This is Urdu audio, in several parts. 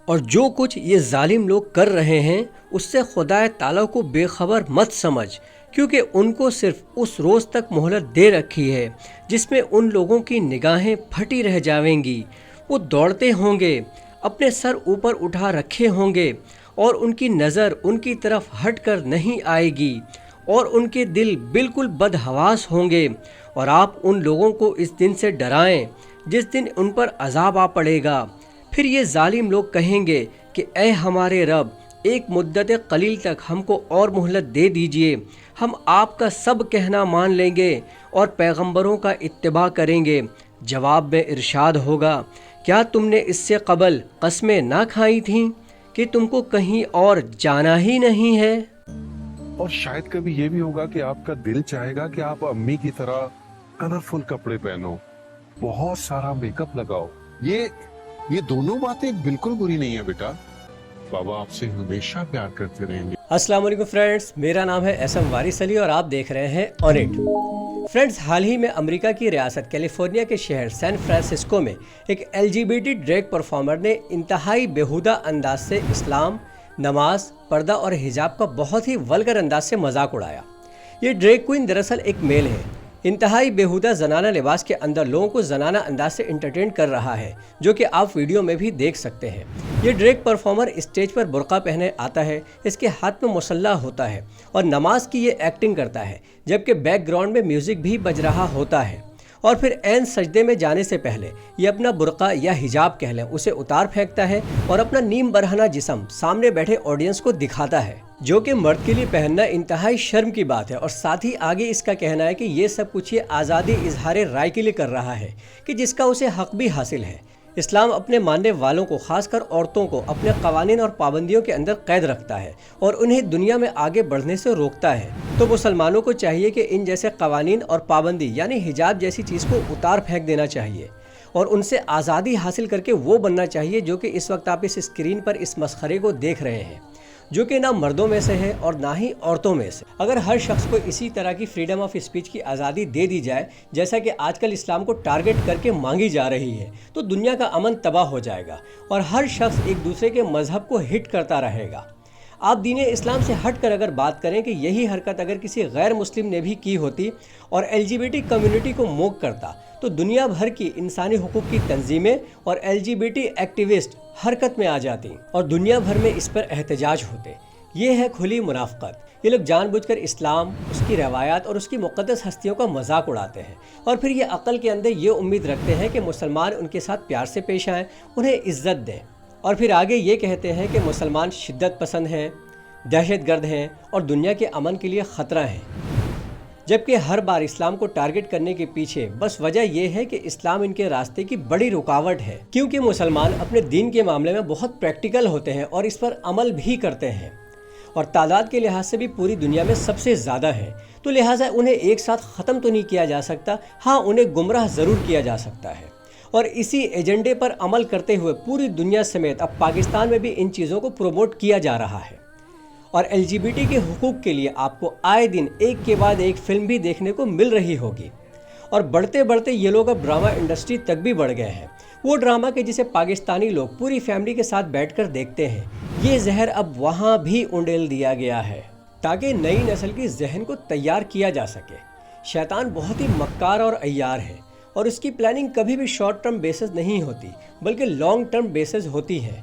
اور جو کچھ یہ ظالم لوگ کر رہے ہیں اس سے خدا تعالیٰ کو بے خبر مت سمجھ، کیونکہ ان کو صرف اس روز تک مہلت دے رکھی ہے جس میں ان لوگوں کی نگاہیں پھٹی رہ جاویں گی۔ وہ دوڑتے ہوں گے، اپنے سر اوپر اٹھا رکھے ہوں گے، اور ان کی نظر ان کی طرف ہٹ کر نہیں آئے گی، اور ان کے دل بالکل بدحواس ہوں گے۔ اور آپ ان لوگوں کو اس دن سے ڈرائیں جس دن ان پر عذاب آ پڑے گا۔ پھر یہ ظالم لوگ کہیں گے کہ اے ہمارے رب، ایک مدت قلیل تک ہم کو اور مہلت دے دیجئے، ہم آپ کا سب کہنا مان لیں گے اور پیغمبروں کا اتباع کریں گے۔ جواب میں ارشاد ہوگا، کیا تم نے اس سے قبل قسمیں نہ کھائی تھیں کہ تم کو کہیں اور جانا ہی نہیں ہے؟ اور شاید کبھی یہ بھی ہوگا کہ آپ کا دل چاہے گا کہ آپ امی کی طرح کلرفل کپڑے پہنو، بہت سارا میک اپ لگاؤ۔ یہ دونوں باتیں بالکل بری نہیں ہے بیٹا، بابا آپ سے ہمیشہ پیار کرتے رہیں گے۔ السلام علیکم فرینڈز، میرا نام ہے ایسم وارث علی اور آپ دیکھ رہے ہیں آن اٹ۔ فرینڈز، حال ہی میں امریکہ کی ریاست کیلیفورنیا کے شہر سین فرانسسکو میں ایک LGBT ڈریگ پرفارمر نے انتہائی بیہودہ انداز سے اسلام، نماز، پردہ اور حجاب کا بہت ہی ولگر انداز سے مذاق اڑایا۔ یہ ڈریگ کوئن دراصل ایک میل ہے، انتہائی بیہودہ زنانہ لباس کے اندر لوگوں کو زنانہ انداز سے انٹرٹین کر رہا ہے، جو کہ آپ ویڈیو میں بھی دیکھ سکتے ہیں۔ یہ ڈریگ پرفارمر اسٹیج پر برقع پہنے آتا ہے، اس کے ہاتھ میں مسلح ہوتا ہے اور نماز کی یہ ایکٹنگ کرتا ہے، جبکہ بیک گراؤنڈ میں میوزک بھی بج رہا ہوتا ہے، اور پھر عین سجدے میں جانے سے پہلے یہ اپنا برقع یا حجاب کہہ لیں اسے اتار پھینکتا ہے اور اپنا نیم برہنہ جسم سامنے بیٹھے آڈینس کو دکھاتا ہے، جو کہ مرد کے لیے پہننا انتہائی شرم کی بات ہے۔ اور ساتھ ہی آگے اس کا کہنا ہے کہ یہ سب کچھ یہ آزادی اظہار رائے کے لیے کر رہا ہے کہ جس کا اسے حق بھی حاصل ہے۔ اسلام اپنے ماننے والوں کو، خاص کر عورتوں کو، اپنے قوانین اور پابندیوں کے اندر قید رکھتا ہے اور انہیں دنیا میں آگے بڑھنے سے روکتا ہے۔ تو مسلمانوں کو چاہیے کہ ان جیسے قوانین اور پابندی یعنی حجاب جیسی چیز کو اتار پھینک دینا چاہیے اور ان سے آزادی حاصل کر کے وہ بننا چاہیے جو کہ اس وقت آپ اس اسکرین پر اس مسخرے کو دیکھ رہے ہیں، جو کہ نہ مردوں میں سے ہے اور نہ ہی عورتوں میں سے۔ اگر ہر شخص کو اسی طرح کی فریڈم آف اسپیچ کی آزادی دے دی جائے جیسا کہ آج کل اسلام کو ٹارگٹ کر کے مانگی جا رہی ہے، تو دنیا کا امن تباہ ہو جائے گا اور ہر شخص ایک دوسرے کے مذہب کو ہٹ کرتا رہے گا۔ آپ دین اسلام سے ہٹ کر اگر بات کریں کہ یہی حرکت اگر کسی غیر مسلم نے بھی کی ہوتی اور LGBT کمیونٹی کو موگ کرتا، تو دنیا بھر کی انسانی حقوق کی تنظیمیں اور LGBT ایکٹیوسٹ حرکت میں آ جاتی اور دنیا بھر میں اس پر احتجاج ہوتے۔ یہ ہے کھلی منافقت۔ یہ لوگ جان بوجھ کر اسلام، اس کی روایات اور اس کی مقدس ہستیوں کا مذاق اڑاتے ہیں، اور پھر یہ عقل کے اندر یہ امید رکھتے ہیں کہ مسلمان ان کے ساتھ پیار سے پیش آئیں، انہیں عزت دیں، اور پھر آگے یہ کہتے ہیں کہ مسلمان شدت پسند ہیں، دہشت گرد ہیں اور دنیا کے امن کے لیے خطرہ ہیں، جبکہ ہر بار اسلام کو ٹارگٹ کرنے کے پیچھے بس وجہ یہ ہے کہ اسلام ان کے راستے کی بڑی رکاوٹ ہے، کیونکہ مسلمان اپنے دین کے معاملے میں بہت پریکٹیکل ہوتے ہیں اور اس پر عمل بھی کرتے ہیں، اور تعداد کے لحاظ سے بھی پوری دنیا میں سب سے زیادہ ہے، تو لہٰذا انہیں ایک ساتھ ختم تو نہیں کیا جا سکتا، ہاں انہیں گمراہ ضرور کیا جا سکتا ہے۔ اور اسی ایجنڈے پر عمل کرتے ہوئے پوری دنیا سمیت اب پاکستان میں بھی ان چیزوں کو پروموٹ کیا جا رہا ہے، اور LGBT کے حقوق کے لیے آپ کو آئے دن ایک کے بعد ایک فلم بھی دیکھنے کو مل رہی ہوگی، اور بڑھتے بڑھتے یہ لوگ اب ڈرامہ انڈسٹری تک بھی بڑھ گئے ہیں۔ وہ ڈرامہ کہ جسے پاکستانی لوگ پوری فیملی کے ساتھ بیٹھ کر دیکھتے ہیں، یہ زہر اب وہاں بھی انڈیل دیا گیا ہے تاکہ نئی نسل کی ذہن کو تیار کیا جا سکے۔ شیطان بہت ہی مکار اور عیار ہے، اور اس کی پلاننگ کبھی بھی شارٹ ٹرم بیسز نہیں ہوتی بلکہ لانگ ٹرم بیسز ہوتی ہے،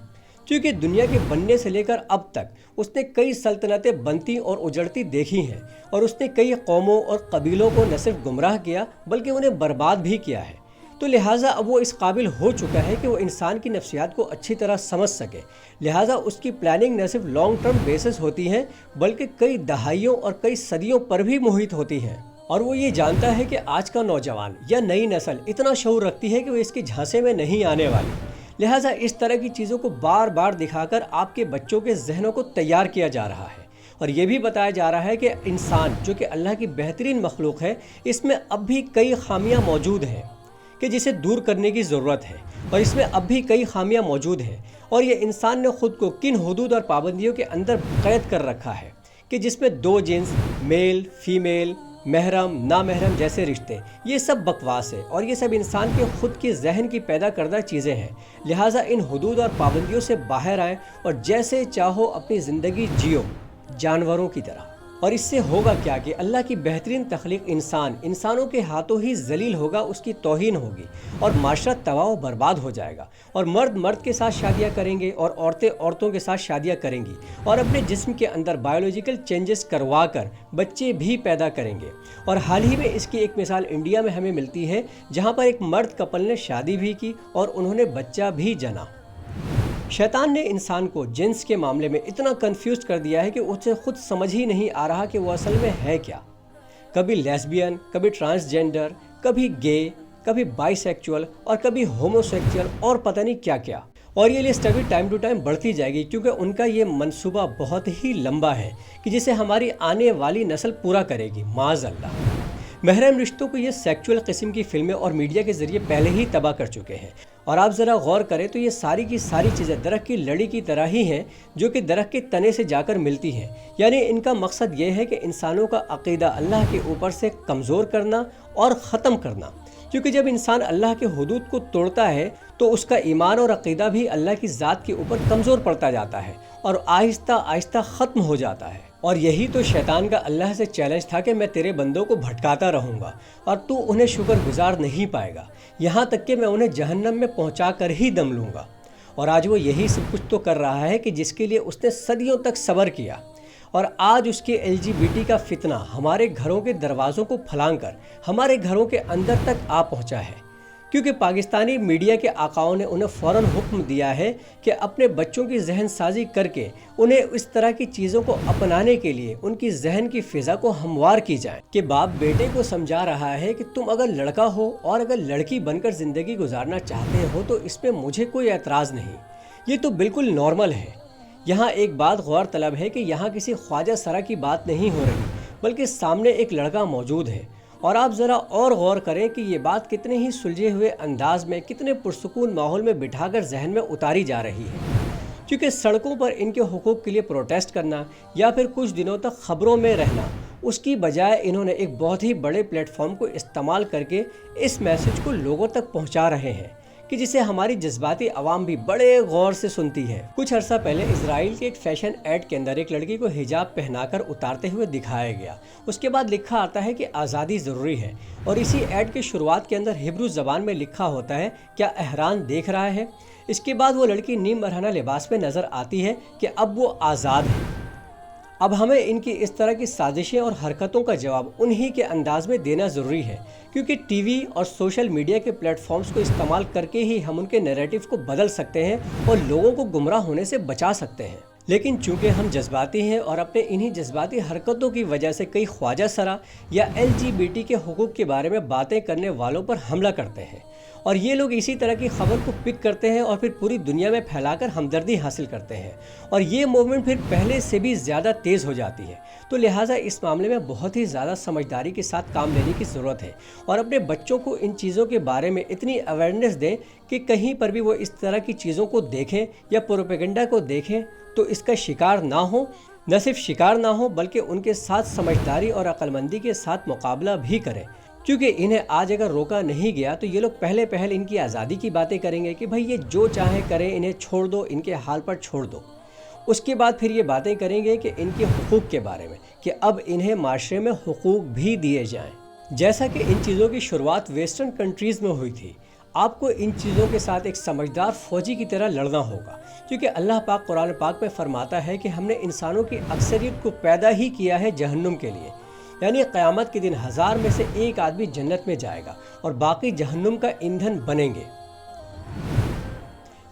کیونکہ دنیا کے بننے سے لے کر اب تک اس نے کئی سلطنتیں بنتی اور اجڑتی دیکھی ہیں، اور اس نے کئی قوموں اور قبیلوں کو نہ صرف گمراہ کیا بلکہ انہیں برباد بھی کیا ہے۔ تو لہٰذا اب وہ اس قابل ہو چکا ہے کہ وہ انسان کی نفسیات کو اچھی طرح سمجھ سکے، لہٰذا اس کی پلاننگ نہ صرف لانگ ٹرم بیسز ہوتی ہیں بلکہ کئی دہائیوں اور کئی صدیوں پر بھی محیط ہوتی ہیں، اور وہ یہ جانتا ہے کہ آج کا نوجوان یا نئی نسل اتنا شعور رکھتی ہے کہ وہ اس کے جھانسے میں نہیں آنے والی، لہٰذا اس طرح کی چیزوں کو بار بار دکھا کر آپ کے بچوں کے ذہنوں کو تیار کیا جا رہا ہے، اور یہ بھی بتایا جا رہا ہے کہ انسان جو کہ اللہ کی بہترین مخلوق ہے، اس میں اب بھی کئی خامیاں موجود ہیں کہ جسے دور کرنے کی ضرورت ہے، اور اس میں اب بھی کئی خامیاں موجود ہیں، اور یہ انسان نے خود کو کن حدود اور پابندیوں کے اندر قید کر رکھا ہے کہ جس میں دو جنس، میل، فیمیل، محرم نامحرم جیسے رشتے، یہ سب بکواس ہے اور یہ سب انسان کے خود کی ذہن کی پیدا کردہ چیزیں ہیں۔ لہٰذا ان حدود اور پابندیوں سے باہر آئیں اور جیسے چاہو اپنی زندگی جیو جانوروں کی طرح۔ اور اس سے ہوگا کیا کہ اللہ کی بہترین تخلیق انسانوں کے ہاتھوں ہی ذلیل ہوگا، اس کی توہین ہوگی اور معاشرہ تباہ و برباد ہو جائے گا، اور مرد کے ساتھ شادیاں کریں گے اور عورتیں عورتوں کے ساتھ شادیاں کریں گی اور اپنے جسم کے اندر بایولوجیکل چینجز کروا کر بچے بھی پیدا کریں گے۔ اور حال ہی میں اس کی ایک مثال انڈیا میں ہمیں ملتی ہے، جہاں پر ایک مرد کپل نے شادی بھی کی اور انہوں نے بچہ بھی جنا۔ شیطان نے انسان کو جنس کے معاملے میں اتنا کنفیوز کر دیا ہے کہ اسے خود سمجھ ہی نہیں آ رہا کہ وہ اصل میں ہے کیا۔ کبھی لیسبین، کبھی ٹرانسجینڈر، کبھی گے، کبھی بائی سیکچول اور کبھی ہومو سیکچول اور پتہ نہیں کیا کیا۔ اور یہ لسٹ ابھی ٹائم ٹو ٹائم بڑھتی جائے گی، کیونکہ ان کا یہ منصوبہ بہت ہی لمبا ہے کہ جسے ہماری آنے والی نسل پورا کرے گی، معاذ اللہ۔ محرم رشتوں کو یہ سیکچول قسم کی فلمیں اور میڈیا کے ذریعے پہلے ہی تباہ کر چکے ہیں، اور آپ ذرا غور کریں تو یہ ساری کی ساری چیزیں درخت کی لڑی کی طرح ہی ہیں جو کہ درخت کے تنے سے جا کر ملتی ہیں۔ یعنی ان کا مقصد یہ ہے کہ انسانوں کا عقیدہ اللہ کے اوپر سے کمزور کرنا اور ختم کرنا، کیونکہ جب انسان اللہ کے حدود کو توڑتا ہے تو اس کا ایمان اور عقیدہ بھی اللہ کی ذات کے اوپر کمزور پڑتا جاتا ہے اور آہستہ آہستہ ختم ہو جاتا ہے۔ اور یہی تو شیطان کا اللہ سے چیلنج تھا کہ میں تیرے بندوں کو بھٹکاتا رہوں گا اور تو انہیں شکر گزار نہیں پائے گا، یہاں تک کہ میں انہیں جہنم میں پہنچا کر ہی دم لوں گا۔ اور آج وہ یہی سب کچھ تو کر رہا ہے کہ جس کے لیے اس نے صدیوں تک صبر کیا، اور آج اس کے LGBT کا فتنہ ہمارے گھروں کے دروازوں کو پھلانگ کر ہمارے گھروں کے اندر تک آ پہنچا ہے، کیونکہ پاکستانی میڈیا کے آقاؤں نے انہیں فوراً حکم دیا ہے کہ اپنے بچوں کی ذہن سازی کر کے انہیں اس طرح کی چیزوں کو اپنانے کے لیے ان کی ذہن کی فضا کو ہموار کی جائے، کہ باپ بیٹے کو سمجھا رہا ہے کہ تم اگر لڑکا ہو اور اگر لڑکی بن کر زندگی گزارنا چاہتے ہو تو اس پہ مجھے کوئی اعتراض نہیں، یہ تو بالکل نارمل ہے۔ یہاں ایک بات غور طلب ہے کہ یہاں کسی خواجہ سرا کی بات نہیں ہو رہی، بلکہ سامنے ایک لڑکا موجود ہے۔ اور آپ ذرا اور غور کریں کہ یہ بات کتنے ہی سلجھے ہوئے انداز میں، کتنے پرسکون ماحول میں بٹھا کر ذہن میں اتاری جا رہی ہے، کیونکہ سڑکوں پر ان کے حقوق کے لیے پروٹیسٹ کرنا یا پھر کچھ دنوں تک خبروں میں رہنا، اس کی بجائے انہوں نے ایک بہت ہی بڑے پلیٹ فارم کو استعمال کر کے اس میسج کو لوگوں تک پہنچا رہے ہیں، کہ جسے ہماری جذباتی عوام بھی بڑے غور سے سنتی ہے۔ کچھ عرصہ پہلے اسرائیل کے ایک فیشن ایڈ کے اندر ایک لڑکی کو حجاب پہنا کر اتارتے ہوئے دکھایا گیا، اس کے بعد لکھا آتا ہے کہ آزادی ضروری ہے، اور اسی ایڈ کے شروعات کے اندر ہبرو زبان میں لکھا ہوتا ہے کیا احرام دیکھ رہا ہے۔ اس کے بعد وہ لڑکی نیم مرہنہ لباس میں نظر آتی ہے کہ اب وہ آزاد ہے۔ اب ہمیں ان کی اس طرح کی سازشیں اور حرکتوں کا جواب انہی کے انداز میں دینا ضروری ہے، کیونکہ ٹی وی اور سوشل میڈیا کے پلیٹ فارمز کو استعمال کر کے ہی ہم ان کے نیریٹیو کو بدل سکتے ہیں اور لوگوں کو گمراہ ہونے سے بچا سکتے ہیں۔ لیکن چونکہ ہم جذباتی ہیں اور اپنے انہی جذباتی حرکتوں کی وجہ سے کئی خواجہ سرا یا LGBT کے حقوق کے بارے میں باتیں کرنے والوں پر حملہ کرتے ہیں، اور یہ لوگ اسی طرح کی خبر کو پک کرتے ہیں اور پھر پوری دنیا میں پھیلا کر ہمدردی حاصل کرتے ہیں، اور یہ موومنٹ پھر پہلے سے بھی زیادہ تیز ہو جاتی ہے۔ تو لہٰذا اس معاملے میں بہت ہی زیادہ سمجھداری کے ساتھ کام لینے کی ضرورت ہے، اور اپنے بچوں کو ان چیزوں کے بارے میں اتنی اویئرنیس دیں کہ کہیں پر بھی وہ اس طرح کی چیزوں کو دیکھیں یا پروپیگنڈا کو دیکھیں تو اس کا شکار نہ ہوں، نہ صرف شکار نہ ہوں بلکہ ان کے ساتھ سمجھداری اور عقل مندی کے ساتھ مقابلہ بھی کریں، کیونکہ انہیں آج اگر روکا نہیں گیا تو یہ لوگ پہلے ان کی آزادی کی باتیں کریں گے کہ بھائی یہ جو چاہیں کریں، انہیں چھوڑ دو، ان کے حال پر چھوڑ دو۔ اس کے بعد پھر یہ باتیں کریں گے کہ ان کے حقوق کے بارے میں، کہ اب انہیں معاشرے میں حقوق بھی دیے جائیں، جیسا کہ ان چیزوں کی شروعات ویسٹرن کنٹریز میں ہوئی تھی۔ آپ کو ان چیزوں کے ساتھ ایک سمجھدار فوجی کی طرح لڑنا ہوگا، کیونکہ اللہ پاک قرآن پاک میں فرماتا ہے کہ ہم نے انسانوں کی اکثریت کو پیدا ہی کیا ہے جہنم کے لیے، یعنی قیامت کے دن 1000 میں سے ایک آدمی جنت میں جائے گا اور باقی جہنم کا ایندھن بنیں گے۔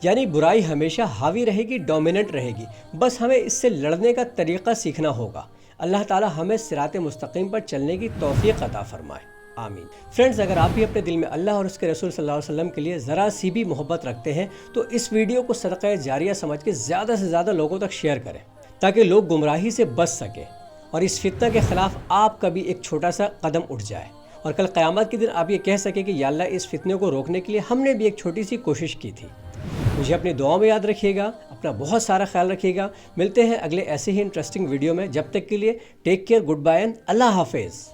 یعنی برائی ہمیشہ حاوی رہے گی، ڈومیننٹ رہے گی، بس ہمیں اس سے لڑنے کا طریقہ سیکھنا ہوگا۔ اللہ تعالی ہمیں صراط مستقیم پر چلنے کی توفیق عطا فرمائے، آمین۔ فرینڈز، اگر آپ بھی اپنے دل میں اللہ اور اس کے رسول صلی اللہ علیہ وسلم کے لیے ذرا سی بھی محبت رکھتے ہیں تو اس ویڈیو کو صدقہ جاریہ سمجھ کے زیادہ سے زیادہ لوگوں تک شیئر کریں، تاکہ لوگ گمراہی سے بچ سکیں اور اس فتنہ کے خلاف آپ کا بھی ایک چھوٹا سا قدم اٹھ جائے، اور کل قیامت کے دن آپ یہ کہہ سکیں کہ یا اللہ اس فتنے کو روکنے کے لیے ہم نے بھی ایک چھوٹی سی کوشش کی تھی۔ مجھے اپنی دعاؤں میں یاد رکھیے گا، اپنا بہت سارا خیال رکھیے گا۔ ملتے ہیں اگلے ایسے ہی انٹرسٹنگ ویڈیو میں، جب تک کے لیے take care, good bye and اللہ حافظ۔